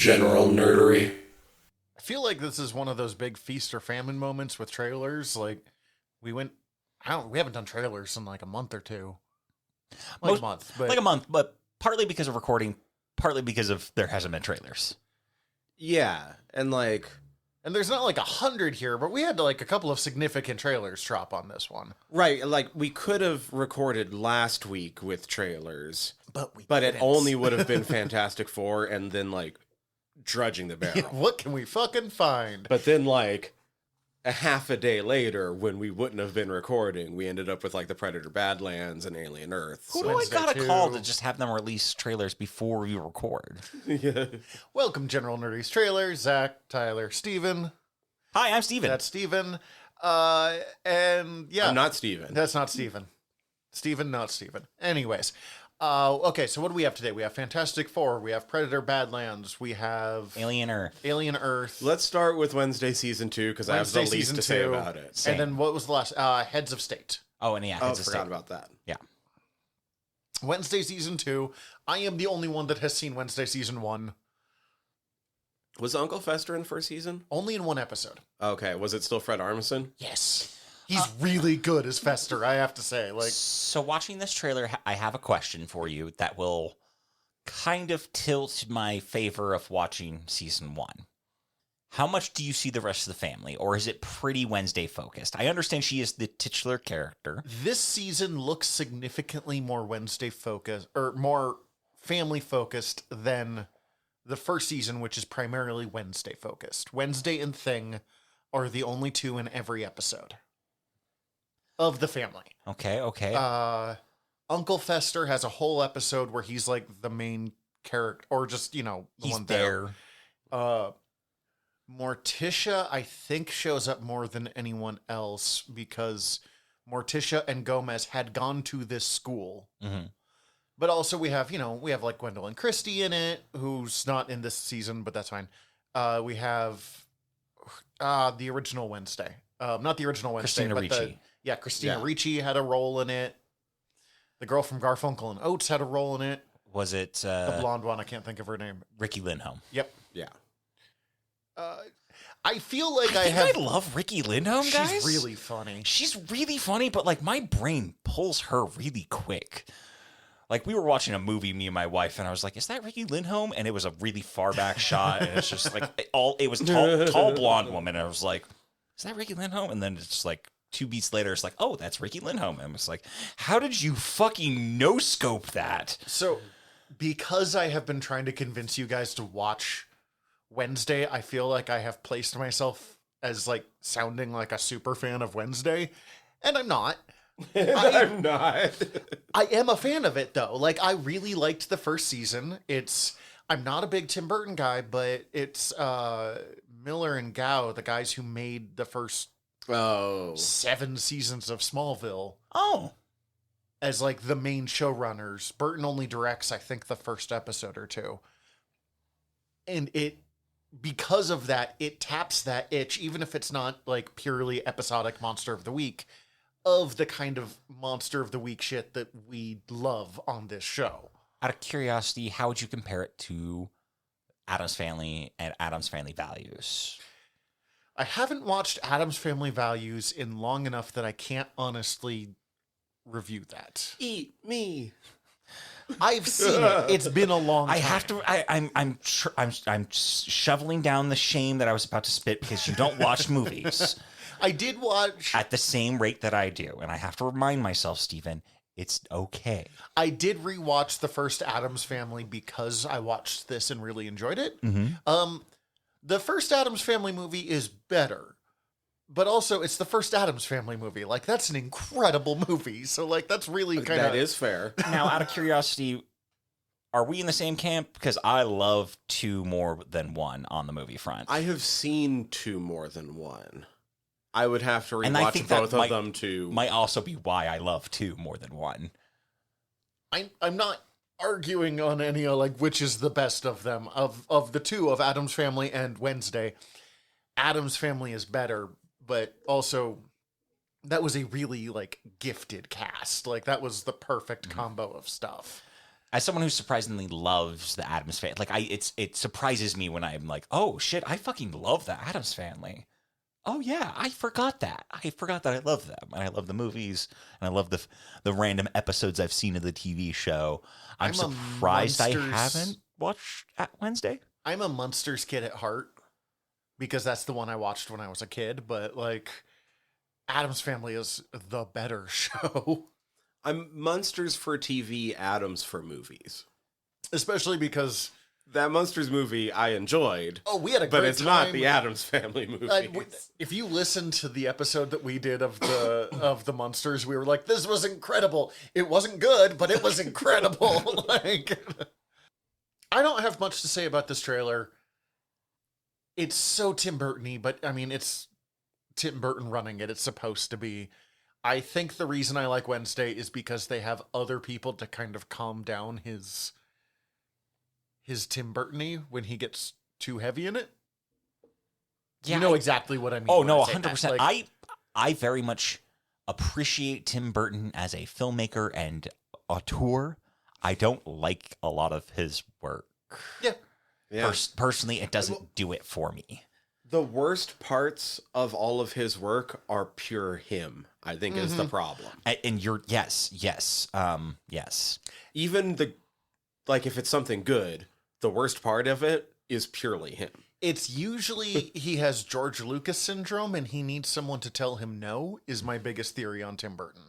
general nerdery. I feel like this is one of those big feast or famine moments with trailers. Like, we haven't done trailers in like a month or two. Like a month, but partly because of recording, partly because of there hasn't been trailers. Yeah, and there's not like 100 here, but we had like a couple of significant trailers drop on this one. right, like we could have recorded last week with trailers, but it only would have been Fantastic Four and then like drudging the barrel. What can we fucking find? But then like a half a day later, when we wouldn't have been recording, we ended up with like the Predator Badlands and Alien Earth. Who do I gotta call to just have them release trailers before we record? Yeah. Welcome, General Nerdy's trailers. Zach, Tyler, Steven. Hi, I'm Steven. That's Steven. And yeah. I'm not Steven. That's not Steven. Steven, not Steven. Anyways. Okay, so what do we have today? We have Fantastic Four, we have Predator Badlands, we have Alien Earth. Let's start with Wednesday Season 2, because I have the least to say about it. Same. And then what was the last? Heads of State. Oh, and yeah, Heads of State. I forgot about that. Yeah. Wednesday Season 2. I am the only one that has seen Wednesday Season 1. Was Uncle Fester in the first season? Only in one episode. Okay, was it still Fred Armisen? Yes. He's really good as Fester, I have to say. So watching this trailer, I have a question for you that will kind of tilt my favor of watching season 1. How much do you see the rest of the family, or is it pretty Wednesday focused? I understand she is the titular character. This season looks significantly more Wednesday focused, or more family focused than the first season, which is primarily Wednesday focused. Wednesday and Thing are the only two in every episode of the family. Okay. Uncle Fester has a whole episode where he's like the main character, or just, the he's one there. Morticia, I think, shows up more than anyone else because Morticia and Gomez had gone to this school. Mm-hmm. But also we have like Gwendolyn Christie in it, who's not in this season, but that's fine. We have the original Wednesday. Not the original Wednesday, Christina but Ricci. Christina Ricci had a role in it. The girl from Garfunkel and Oates had a role in it. Was it the blonde one? I can't think of her name. Ricki Lindhome. Yep. Yeah. I feel like I love Ricki Lindhome, guys. She's really funny. She's really funny, but like my brain pulls her really quick. Like we were watching a movie, me and my wife, and I was like, "Is that Ricki Lindhome?" And it was a really far back shot, and it's just like it was tall blonde woman. And I was like, "Is that Ricki Lindhome?" And then it's just like 2 beats later, it's like, "Oh, that's Ricki Lindhome." And it's like, "How did you fucking no scope that?" So, because I have been trying to convince you guys to watch Wednesday, I feel like I have placed myself as like sounding like a super fan of Wednesday, and I'm not. I'm not. I am a fan of it though. Like I really liked the first season. I'm not a big Tim Burton guy, but it's Miller and Gow, the guys who made the first 7 seasons of Smallville. Oh. As like the main showrunners. Burton only directs, I think, the first episode or two. And because of that, it taps that itch, even if it's not like purely episodic Monster of the Week, of the kind of Monster of the Week shit that we love on this show. Out of curiosity, how would you compare it to Addams Family and Addams Family Values? I haven't watched Addams Family Values in long enough that I can't honestly review that. Eat me. I've seen it. It's been a long time. I have to. I'm shoveling down the shame that I was about to spit because you don't watch movies. I did watch at the same rate that I do, and I have to remind myself, Stephen, it's okay. I did rewatch the first Addams Family because I watched this and really enjoyed it. Mm-hmm. The first Addams Family movie is better, but also it's the first Addams Family movie. Like that's an incredible movie. So like that's really kind of that is fair. Now, out of curiosity, are we in the same camp? Because I love 2 more than 1 on the movie front. I have seen 2 more than 1. I would have to rewatch both of them to... Might also be why I love 2 more than 1. I'm not arguing on any like which is the best of them. Of the 2, of Addams Family and Wednesday, Addams Family is better, but also that was a really like gifted cast. Like that was the perfect combo of stuff. as someone who surprisingly loves the Addams Family, like it surprises me when I'm like, oh shit, I fucking love the Addams Family. Oh yeah, I forgot that. I forgot that I love them, and I love the movies, and I love the random episodes I've seen of the TV show. I'm surprised I haven't watched at Wednesday. I'm a Munsters kid at heart because that's the one I watched when I was a kid. But like, Addams Family is the better show. I'm Munsters for TV, Addams for movies. Especially because that Munsters movie I enjoyed. Oh, we had a great but it's time. not the Addams Family movie. If you listen to the episode that we did of the Munsters, we were like, "This was incredible. It wasn't good, but it was incredible." Like, I don't have much to say about this trailer. It's so Tim Burton-y, but I mean, it's Tim Burton running it. It's supposed to be. I think the reason I like Wednesday is because they have other people to kind of calm down his Tim Burton-y when he gets too heavy in it. Yeah, you know exactly what I mean. Oh no, 100%. Like, I very much appreciate Tim Burton as a filmmaker and auteur. I don't like a lot of his work. Yeah. Personally, it doesn't do it for me. The worst parts of all of his work are pure him, I think, is the problem. And you're yes. Even if it's something good, the worst part of it is purely him. It's usually he has George Lucas syndrome and he needs someone to tell him no, is my biggest theory on Tim Burton.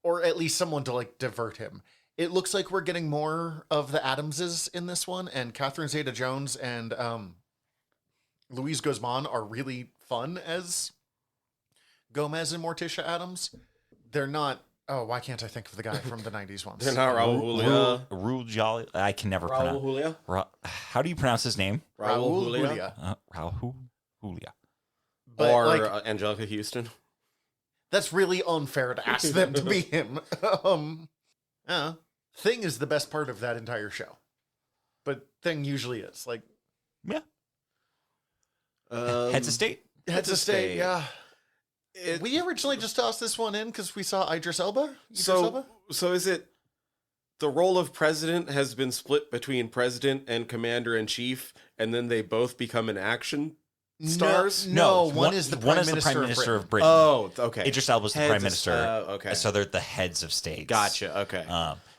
Or at least someone to like divert him. It looks like we're getting more of the Addamses in this one, and Catherine Zeta-Jones and Louise Guzman are really fun as Gomez and Morticia Addams. They're not... Oh, why can't I think of the guy from the 90s ones? They're not Raul Julia. Raul Julia. I can never pronounce. Raul Julia? How do you pronounce his name? Raul Julia. Raul Julia. But or Angelica Houston. That's really unfair to ask them to be him. Thing is the best part of that entire show. But Thing usually is. Like, yeah. Heads of State. Heads of State, yeah. We originally just tossed this one in because we saw Idris Elba. So is it the role of president has been split between president and commander-in-chief, and then they both become an action stars? No, one is the Prime Minister of Britain. Oh, okay. Idris Elba's the Prime Minister. Okay. So they're the heads of state. Gotcha, okay.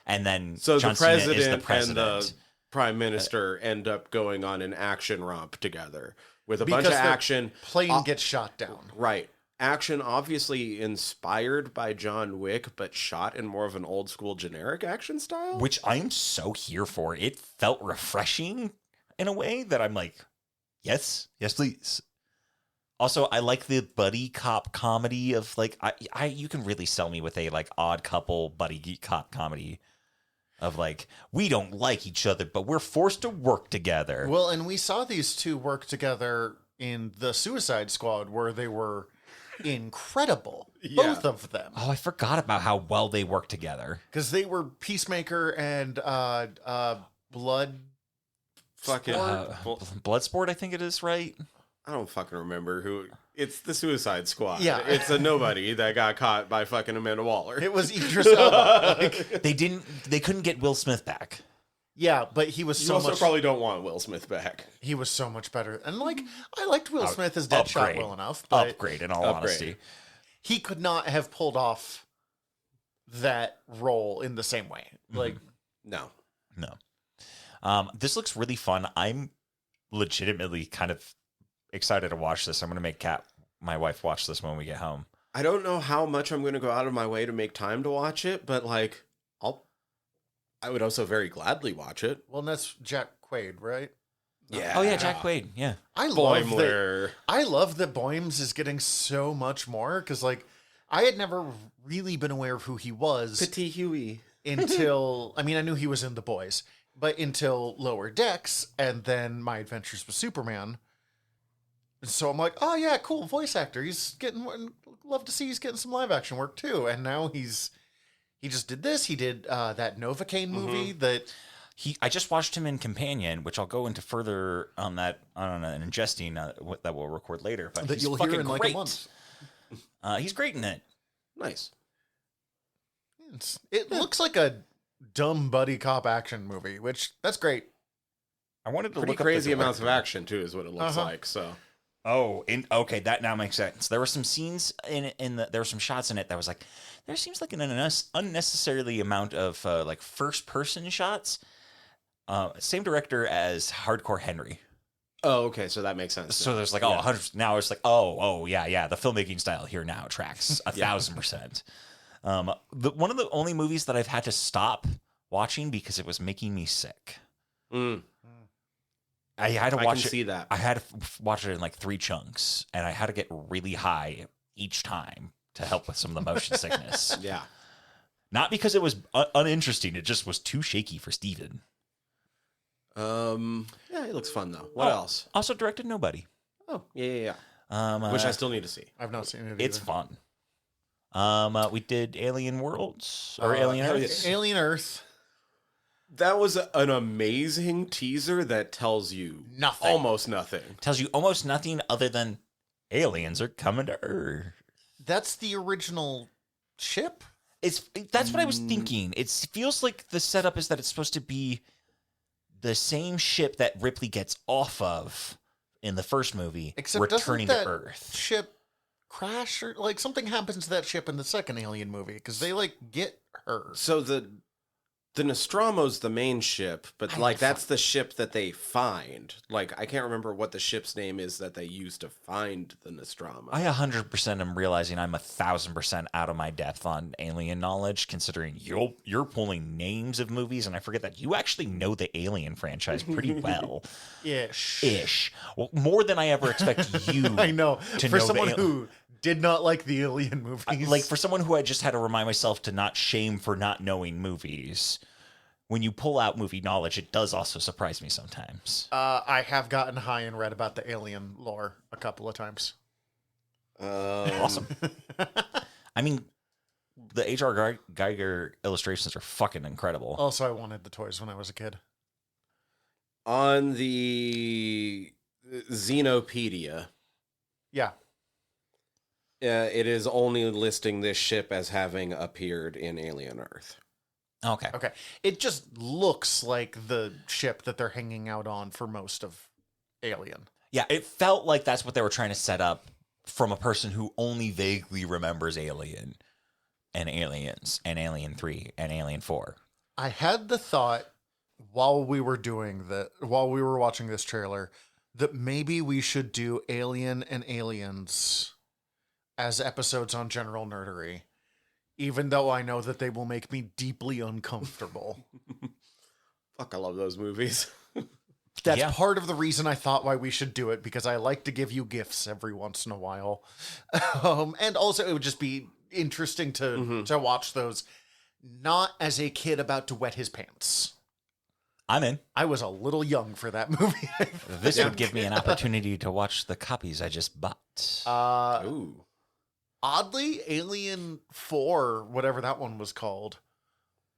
And then so John the president, Cena is the president. And the Prime Minister end up going on an action romp together with a Because bunch of the action. Plane gets shot down. Right. Action obviously inspired by John Wick, but shot in more of an old school generic action style. Which I'm so here for. It felt refreshing in a way that I'm like, yes, please. Also, I like the buddy cop comedy of like, you can really sell me with a like Odd Couple buddy cop comedy of like, we don't like each other, but we're forced to work together. Well, and we saw these two work together in the Suicide Squad where they were incredible. Yeah. Both of them. Oh, I forgot about how well they work together. Because they were Peacemaker and Blood... Bloodsport, I think it is, right? I don't fucking remember who. It's the Suicide Squad. Yeah. It's a nobody that got caught by fucking Amanda Waller. It was Idris Elba. Like, They couldn't get Will Smith back. yeah, but he was You so also much... probably don't want Will Smith back. He was so much better. And like, I liked Will Smith as Deadshot well enough, but Upgrade, in all honesty. he could not have pulled off that role in the same way. Like, No. This looks really fun. I'm legitimately kind of excited to watch this. I'm going to make my wife, watch this when we get home. I don't know how much I'm going to go out of my way to make time to watch it, but like, I would also very gladly watch it. well, and that's Jack Quaid, right? Yeah. Oh yeah, Jack Quaid. Yeah. I love that Boymes is getting so much more because, like, I had never really been aware of who he was Petit Huey. until I mean, I knew he was in The Boys, but until Lower Decks and then My Adventures with Superman. So I'm like, oh yeah, cool voice actor. He's getting. Love to see he's getting some live action work too. And now he just did this. He did that Novocaine movie that. I just watched him in Companion, which I'll go into further on that on an ingesting that we'll record later. But that you'll hear in like a month. He's great in it. Nice. It looks like a dumb buddy cop action movie, which that's great. I wanted to Pretty look up crazy the amounts of director. action too, is what it looks like. So Okay, that now makes sense. There were some scenes there were some shots in it that was like, there seems like an unnecessarily amount of like first person shots. Same director as Hardcore Henry. okay, so that makes sense. So there's like, Yeah. 100. Now it's like, yeah. The filmmaking style here now tracks 1,000%. One of the only movies that I've had to stop watching because it was making me sick. I had to I watch can it. see that. I had to watch it in like 3 chunks, and I had to get really high each time to help with some of the motion sickness. Yeah. Not because it was uninteresting; it just was too shaky for Steven. Yeah, it looks fun though. What else? Also directed Nobody. Oh, yeah. Which I still need to see. I've not seen it. It's either. fun. We did Alien Worlds or Alien hell Earth. yeah. Alien Earth. That was an amazing teaser that tells you Nothing. almost nothing. Tells you almost nothing other than aliens are coming to Earth. That's the original ship. That's what I was thinking. It feels like the setup is that it's supposed to be the same ship that Ripley gets off of in the first movie, Except returning doesn't to that Earth. ship crash or like something happens to that ship in the second Alien movie because they like get her. So the Nostromo's the main ship, but like that's the ship that they find. Like I can't remember what the ship's name is that they use to find the Nostromo. I 100% am realizing I'm 1,000% out of my depth on alien knowledge, considering you're pulling names of movies, and I forget that you actually know the Alien franchise pretty well. Ish. Well, more than I ever expect you. I know. To For know someone who did not like the Alien movies. Like for someone who I just had to remind myself to not shame for not knowing movies. When you pull out movie knowledge, it does also surprise me sometimes. I have gotten high and read about the Alien lore a couple of times. Awesome. I mean, the H.R. Geiger illustrations are fucking incredible. Also, I wanted the toys when I was a kid. On the Xenopedia, Yeah. it is only listing this ship as having appeared in Alien Earth. Okay. Okay. It just looks like the ship that they're hanging out on for most of Alien. Yeah, it felt like that's what they were trying to set up from a person who only vaguely remembers Alien and Aliens and Alien 3 and Alien 4. I had the thought while we were watching this trailer that maybe we should do Alien and Aliens as episodes on General Nerdery, even though I know that they will make me deeply uncomfortable. Fuck, I love those movies. That's Yeah. part of the reason I thought why we should do it, because I like to give you gifts every once in a while. And also it would just be interesting to watch those, not as a kid about to wet his pants. I'm in. I was a little young for that movie. This would give me an opportunity to watch the copies I just bought. Ooh. Oddly, Alien 4, whatever that one was called,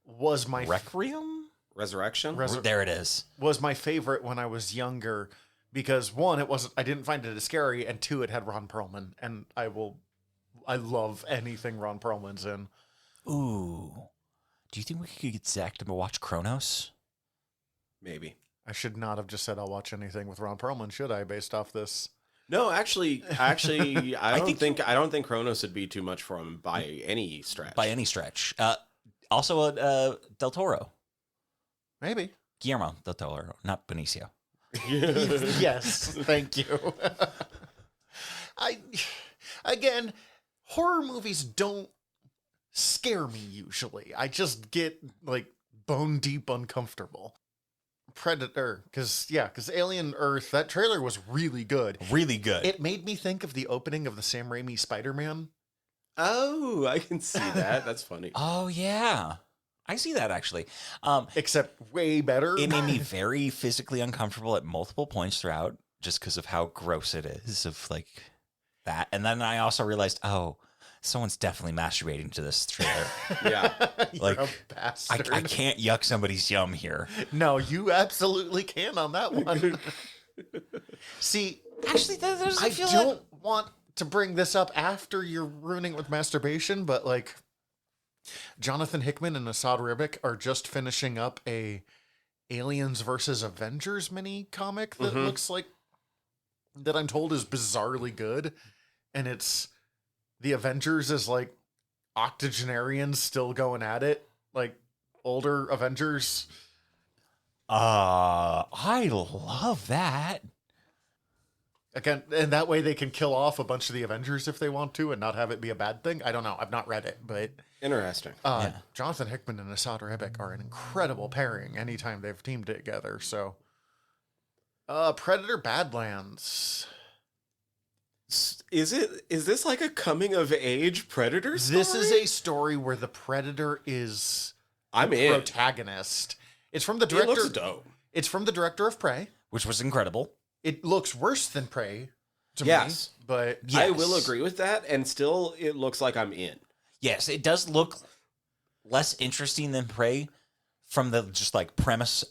was my Requiem? Resurrection? There it is. was my favorite when I was younger, because one, I didn't find it as scary, and two, it had Ron Perlman, and I love anything Ron Perlman's in. Ooh. Do you think we could get Zach to watch Kronos? Maybe. I should not have just said I'll watch anything with Ron Perlman, should I, based off this? No, actually, I think- don't think Kronos would be too much for him by any stretch. By any stretch. Also, Del Toro. Maybe. Guillermo del Toro, not Benicio. Yes, thank you. Again, horror movies don't scare me usually. I just get like bone deep uncomfortable. Predator, because Alien Earth, that trailer was really good. Really good. It made me think of the opening of the Sam Raimi Spider-Man. Oh, I can see that. That's funny. Oh, yeah. I see that, actually. Except way better. It made me very physically uncomfortable at multiple points throughout, just because of how gross it is, of like that. And then I also realized, oh, someone's definitely masturbating to this trailer. Yeah. You're like, a bastard. I can't yuck somebody's yum here. No, you absolutely can on that one. See, Actually, there's I don't want to bring this up after you're ruining it with masturbation, but like, Jonathan Hickman and Asad Ribic are just finishing up a Aliens versus Avengers mini comic that looks like, that I'm told is bizarrely good. And it's the Avengers is like octogenarians still going at it, like older Avengers. I love that. Again, and that way they can kill off a bunch of the Avengers if they want to and not have it be a bad thing. I don't know. I've not read it, but Interesting. Jonathan Hickman and Asad Ribic are an incredible pairing anytime they've teamed together. So, Predator Badlands. Is this like a coming of age Predator story? This is a story where the Predator is I'm the in. protagonist. It's from the It director. looks dope. It's from the director of Prey. Which was incredible. It looks worse than Prey to Yes. me, but Yes. I will agree with that, and still it looks like I'm in. Yes, it does look less interesting than Prey from the just like premise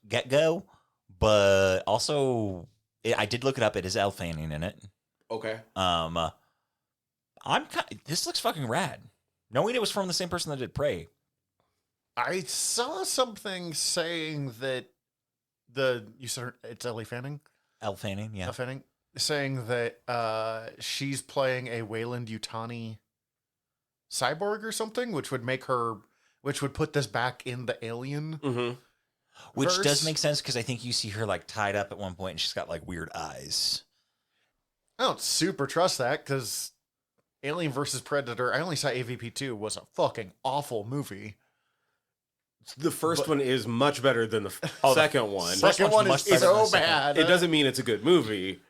get go, but also I did look it up. It is Elle Fanning in it. Okay. This looks fucking rad. Knowing it was from the same person that did Prey. I saw something saying that you said it's Ellie Fanning? Elle Fanning, yeah. Elle Fanning? Saying that she's playing a Wayland Yutani cyborg or something, which would put this back in the Alien. Mm-hmm. Which verse. does make sense because I think you see her like tied up at one point and she's got like weird eyes. I don't super trust that because Alien versus Predator, I only saw AVP 2, was a fucking awful movie. The first one is much better than the second one. First Second one's one much is better than so the second. bad. It doesn't mean it's a good movie,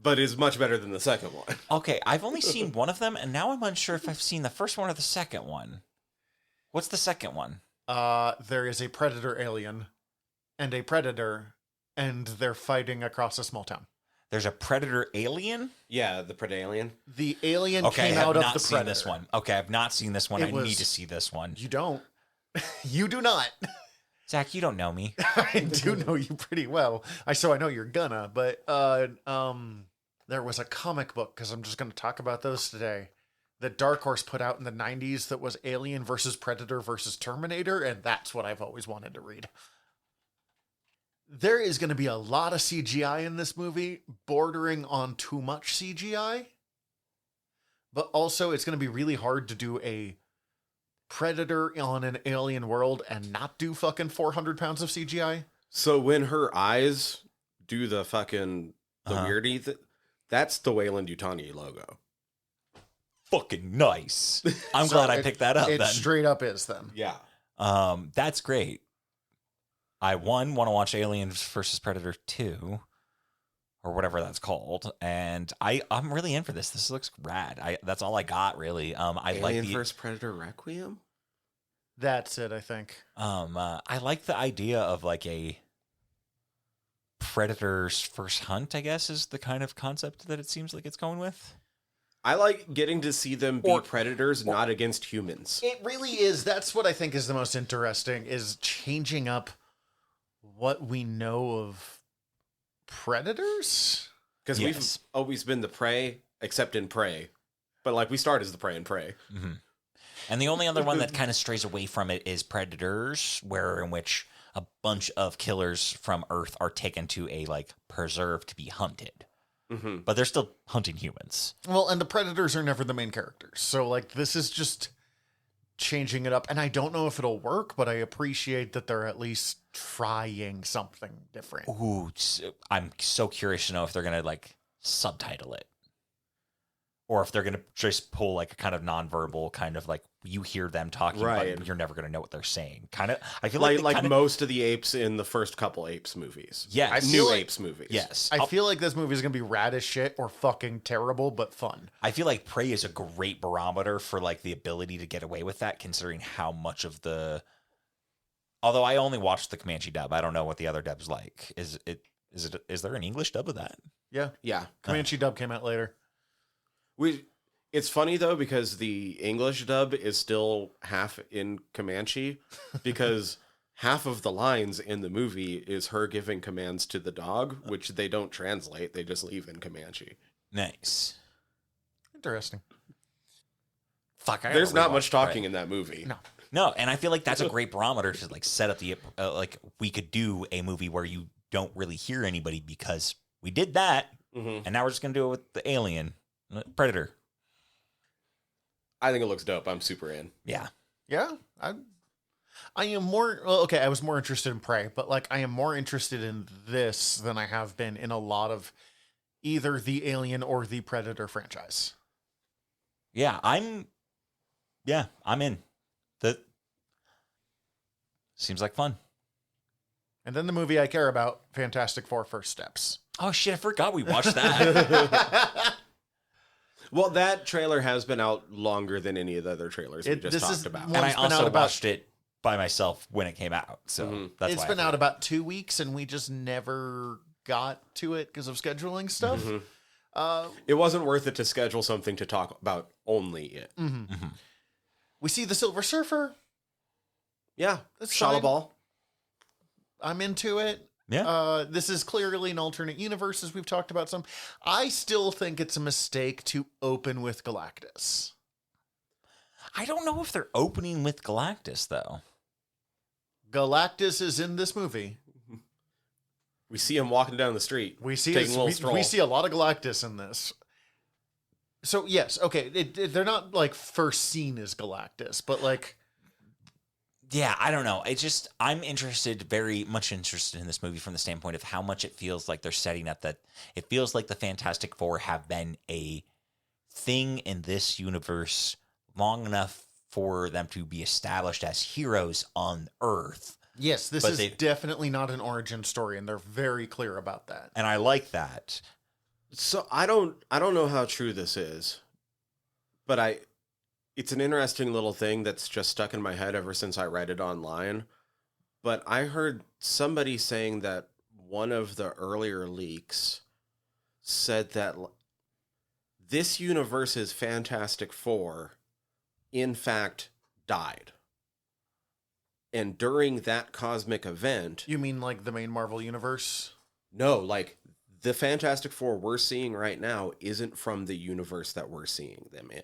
but it's much better than the second one. Okay, I've only seen one of them and now I'm unsure if I've seen the first one or the second one. What's the second one? There is a Predator alien and a Predator, and they're fighting across a small town. There's a Predator alien? Yeah, the Predalien. The alien Okay, I came have out of not the seen Predator. this one. Okay, I've not seen this one. It I was- need to see this one. You don't. You do not. Zach, you don't know me. I do know you pretty well. I know you're gonna, but there was a comic book, because I'm just gonna talk about those today, that Dark Horse put out in the 90s that was Alien versus Predator versus Terminator, and that's what I've always wanted to read. There is going to be a lot of CGI in this movie, bordering on too much CGI. But also, it's going to be really hard to do a Predator on an alien world and not do fucking 400 pounds of CGI. So when her eyes do the fucking weirdy, that's the Wayland Yutani logo. Fucking nice. I'm So glad I picked that up It then. straight up is then. Yeah. That's great. I want to watch Aliens versus Predator 2 or whatever that's called, and I'm really in for this. This looks rad. That's all I got really. I Alien like the vs. Predator Requiem? That's it, I think. I like the idea of like a Predator's first hunt, I guess, is the kind of concept that it seems like it's going with. I like getting to see them be Or- predators, not against humans. It really is. That's what I think is the most interesting, is changing up what we know of predators. Because Yes. we've always been the prey, except in Prey. But like we start as the prey in Prey. Mm-hmm. And the only other one that kind of strays away from it is Predators, in which a bunch of killers from Earth are taken to a like preserve to be hunted. Mm-hmm. But they're still hunting humans. Well, and the predators are never the main characters. So, like, this is just changing it up. And I don't know if it'll work, but I appreciate that they're at least trying something different. Ooh, I'm so curious to know if they're going to like subtitle it. Or if they're going to just pull like a kind of nonverbal kind of like you hear them talking, Right. but you're never going to know what they're saying. Kind of, I feel Like they kinda- most of the apes in the first couple Apes movies. Yes. I feel New like- Apes movies. Yes. I feel like this movie is going to be rad as shit or fucking terrible, but fun. I feel like Prey is a great barometer for like the ability to get away with that, considering how much of the. Although I only watched the Comanche dub, I don't know what the other dub's like. Is there an English dub of that? Yeah. Yeah. Comanche dub came out later. It's funny though because the English dub is still half in Comanche because half of the lines in the movie is her giving commands to the dog, which they don't translate. They just leave in Comanche. Nice. Interesting. Fuck, I gotta There's not rewatch much Prey. talking in that movie. No. No, and I feel like that's a great barometer to like set up the like we could do a movie where you don't really hear anybody because we did that, and now we're just gonna do it with the Alien, Predator. I think it looks dope. I'm super in. Yeah, Yeah, I am more well, okay. I was more interested in Prey, but like I am more interested in this than I have been in a lot of either the Alien or the Predator franchise. yeah, I'm in. That seems like fun. And then the movie I care about, Fantastic Four: First Steps. Oh shit, I forgot we watched that. Well, that trailer has been out longer than any of the other trailers we just this talked is about. one- And I It's been also out about- watched it by myself when it came out, so that's It's why been I out forgot. about 2 weeks, and we just never got to it because of scheduling stuff. It wasn't worth it to schedule something to talk about only it. We see the Silver Surfer. Yeah, That's fine. Shalabal. I'm into it. Yeah. This is clearly an alternate universe, as we've talked about some. I still think it's a mistake to open with Galactus. I don't know if they're opening with Galactus though. Galactus is in this movie. We see him walking down the street. We see taking a little we stroll. see a lot of Galactus in this. So yes, okay, they're not like first seen as Galactus, but like Yeah, I don't know. It's just I'm very much interested in this movie from the standpoint of how much it feels like they're setting up that it feels like the Fantastic Four have been a thing in this universe long enough for them to be established as heroes on Earth. yes, this But is they- definitely not an origin story, and they're very clear about that. And I like that. So I don't know how true this is, but it's an interesting little thing that's just stuck in my head ever since I read it online. But I heard somebody saying that one of the earlier leaks said that this universe's Fantastic Four, in fact, died. And during that cosmic event, You mean like the main Marvel universe? no, like the Fantastic Four we're seeing right now isn't from the universe that we're seeing them in.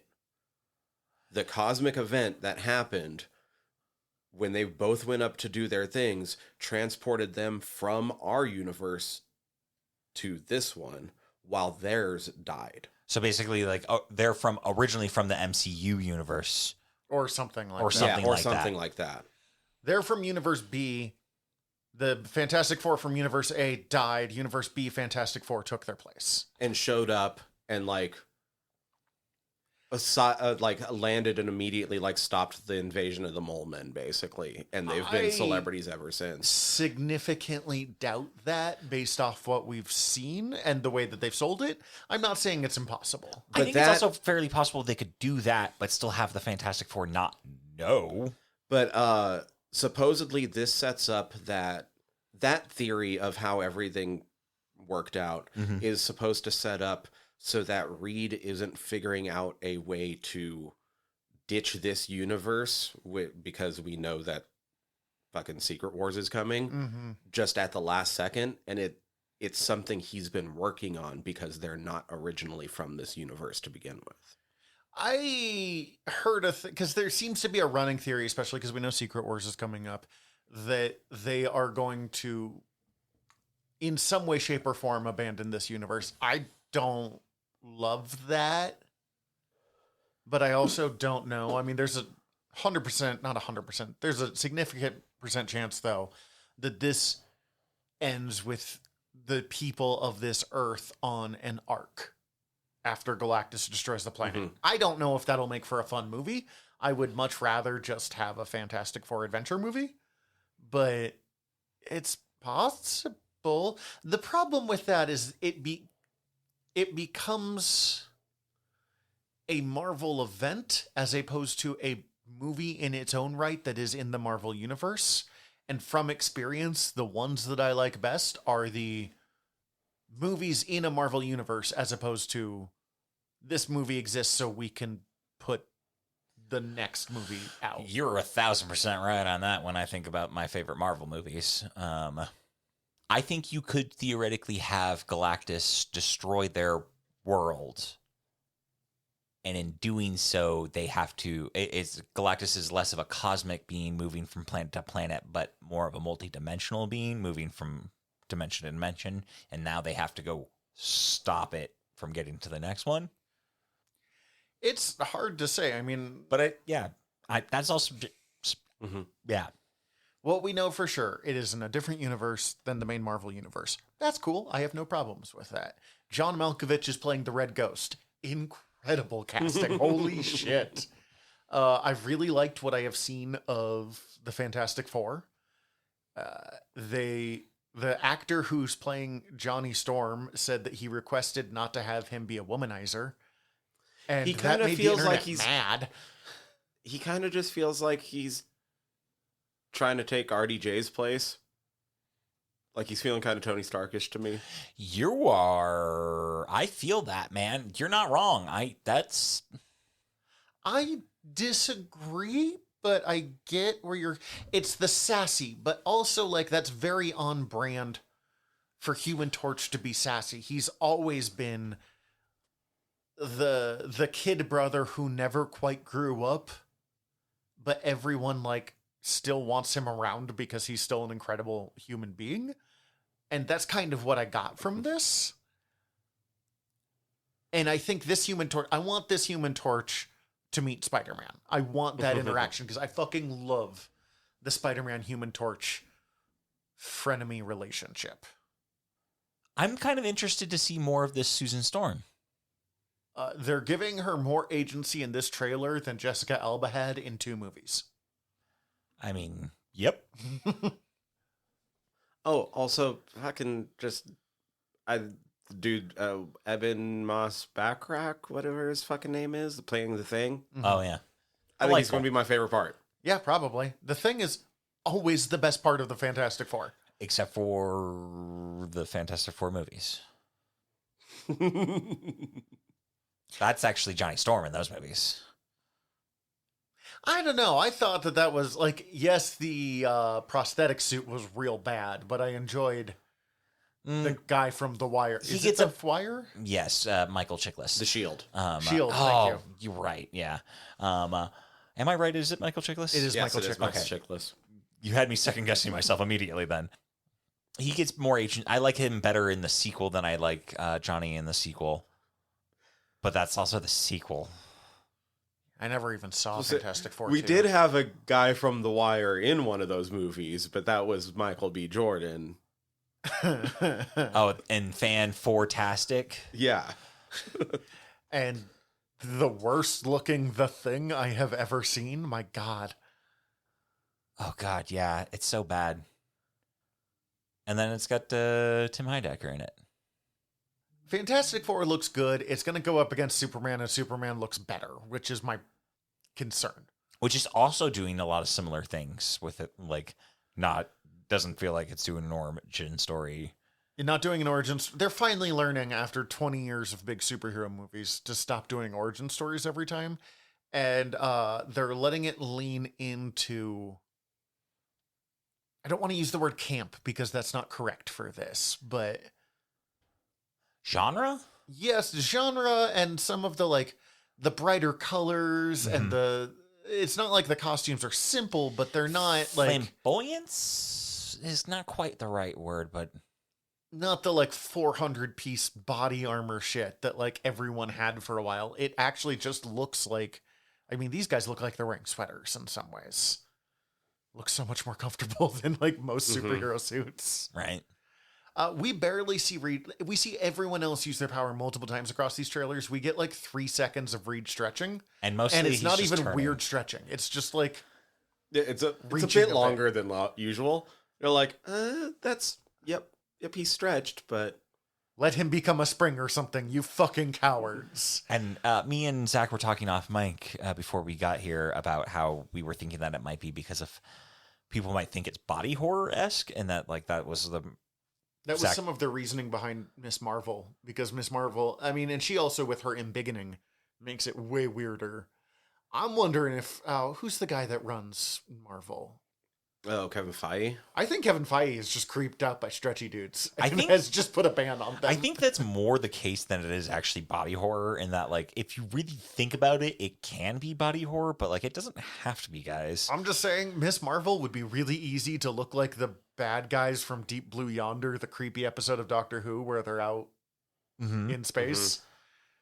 The cosmic event that happened when they both went up to do their things transported them from our universe to this one while theirs died. So basically, like they're originally from the MCU universe. Or something like Or that. something or like something that. like that. They're from Universe B. The Fantastic Four from Universe A died. Universe B, Fantastic Four took their place. And showed up and like landed and immediately like stopped the invasion of the Mole Men, basically. And they've been I- celebrities ever since. Significantly doubt that based off what we've seen and the way that they've sold it. I'm not saying it's impossible. I But think that- it's also fairly possible they could do that, but still have the Fantastic Four not know. But supposedly this sets up that theory of how everything worked out is supposed to set up so that Reed isn't figuring out a way to ditch this universe because we know that fucking Secret Wars is coming just at the last second, and it's something he's been working on because they're not originally from this universe to begin with. I heard because there seems to be a running theory, especially because we know Secret Wars is coming up, that they are going to, in some way, shape, or form, abandon this universe. I don't love that, but I also don't know. I mean, there's a 100%, not 100%, there's a significant percent chance, though, that this ends with the people of this Earth on an arc after Galactus destroys the planet. I don't know if that'll make for a fun movie. I would much rather just have a Fantastic Four adventure movie, but it's possible. The problem with that is it becomes a Marvel event as opposed to a movie in its own right that is in the Marvel universe. And from experience, the ones that I like best are the movies in a Marvel universe as opposed to this movie exists so we can put the next movie out. You're 1,000% right on that when I think about my favorite Marvel movies. I think you could theoretically have Galactus destroy their world And in doing so, they have to. Galactus is less of a cosmic being moving from planet to planet, but more of a multi-dimensional being moving from dimension to dimension. And now they have to go stop it from getting to the next one. It's hard to say. I mean, But that's also yeah. what we know for sure, it is in a different universe than the main Marvel universe. That's cool. I have no problems with that. John Malkovich is playing the Red Ghost. Incredible casting. Holy shit. I've really liked what I have seen of the Fantastic Four. The actor who's playing Johnny Storm said that he requested not to have him be a womanizer. And He that kind of made the feels like internet he's mad. He kind of just feels like he's trying to take RDJ's place. Like he's feeling kind of Tony Starkish to me. You are. I feel that, man. You're not wrong. I disagree, but I get where you're. It's the sassy, but also like that's very on brand for Human Torch to be sassy. He's always been the kid brother who never quite grew up, but everyone like still wants him around because he's still an incredible human being. And that's kind of what I got from this. And I think this Human Torch, I want this Human Torch to meet Spider-Man. I want that interaction because I fucking love the Spider-Man Human Torch frenemy relationship. I'm kind of interested to see more of this Susan Storm. They're giving her more agency in this trailer than Jessica Alba had in 2 movies. I mean, yep. Oh, also, fucking dude, Evan Moss Backrack, whatever his fucking name is, playing the Thing. Mm-hmm. Oh, yeah. I think he's going to be my favorite part. Yeah, probably. The Thing is always the best part of the Fantastic Four. Except for the Fantastic Four movies. That's actually Johnny Storm in those movies. I don't know. I thought that was like, yes, the prosthetic suit was real bad, but I enjoyed the guy from The Wire. He Is gets it The Wire? Yes, Michael Chiklis. The Shield. Shield, thank you. You're right, yeah. Am I right? Is it Michael Chiklis? It is Michael Chiklis. Michael Chiklis. You had me second guessing myself immediately then. He gets more agent. I like him better in the sequel than I like Johnny in the sequel. But that's also the sequel. I never even saw Fantastic Four. We did have a guy from The Wire in one of those movies, but that was Michael B. Jordan. Oh, and Fan-Four-tastic? Yeah. And the worst looking The Thing I have ever seen. My God. Oh, God, yeah. It's so bad. And then it's got Tim Heidecker in it. Fantastic Four looks good. It's going to go up against Superman, and Superman looks better, which is my concern. Which is also doing a lot of similar things with it. Like, doesn't feel like it's doing an origin story. You're not doing an origin. They're finally learning after 20 years of big superhero movies to stop doing origin stories every time. And they're letting it lean into... I don't want to use the word camp because that's not correct for this, but... Genre? Yes, genre and some of the like the brighter colors and it's not like the costumes are simple, but they're not like flamboyance is not quite the right word, but not the like 400-piece body armor shit that like everyone had for a while. It actually just looks like, I mean, these guys look like they're wearing sweaters in some ways. Looks so much more comfortable than like most superhero suits. Right. We barely see Reed. We see everyone else use their power multiple times across these trailers. We get like 3 seconds of Reed stretching, and mostly it's not even turning. weird stretching. It's just like It's a bit longer than usual. You're like, yep, he's stretched, but let him become a spring or something. You fucking cowards. And me and Zach were talking off mic before we got here about how we were thinking that it might be because of people might think it's body horror-esque, and that like that was some of the reasoning behind Miss Marvel, because Miss Marvel, I mean, and she also with her embiggening makes it way weirder. I'm wondering if who's the guy that runs Marvel? Oh, Kevin Feige. I think Kevin Feige is just creeped out by stretchy dudes. I And think- has just put a ban on them. I think that's more the case than it is actually body horror, in that, like, if you really think about it, it can be body horror, but, like, it doesn't have to be, guys. I'm just saying, Miss Marvel would be really easy to look like the bad guys from Deep Blue Yonder, the creepy episode of Doctor Who where they're out in space.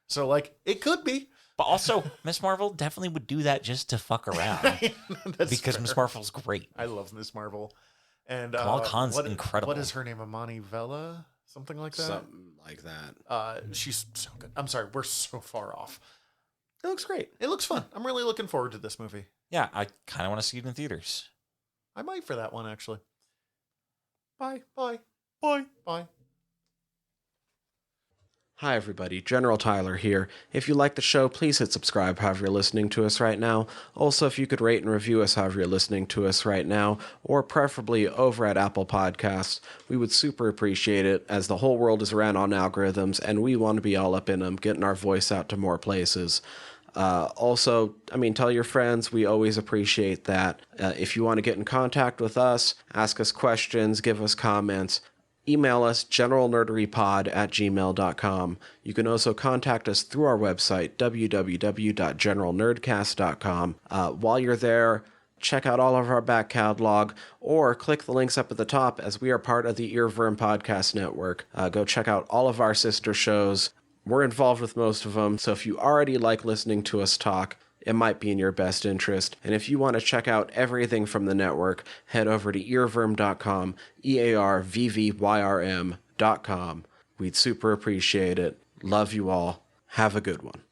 So, like, it could be. But also, Miss Marvel definitely would do that just to fuck around. That's Because fair. Miss Marvel's great. I love Miss Marvel. And Kamala Khan's incredible. What is her name? Amani Vella? Something like that? Something like that. She's so good. I'm sorry, we're so far off. It looks great. It looks fun. I'm really looking forward to this movie. Yeah, I kind of want to see it in theaters. I might for that one, actually. Bye. Bye. Bye. Bye. Hi, everybody. General Tyler here. If you like the show, please hit subscribe however you're listening to us right now. Also, if you could rate and review us however you're listening to us right now, or preferably over at Apple Podcasts, we would super appreciate it, as the whole world is ran on algorithms, and we want to be all up in them, getting our voice out to more places. Also, tell your friends. We always appreciate that. If you want to get in contact with us, ask us questions, give us comments, email us generalnerderypod@gmail.com. You can also contact us through our website, www.generalnerdcast.com. While you're there, check out all of our back catalog, or click the links up at the top, as we are part of the Earworm Podcast Network. Go check out all of our sister shows. We're involved with most of them, so if you already like listening to us talk, it might be in your best interest. And if you want to check out everything from the network, head over to earworm.com, EARVVYRM.com. We'd super appreciate it. Love you all. Have a good one.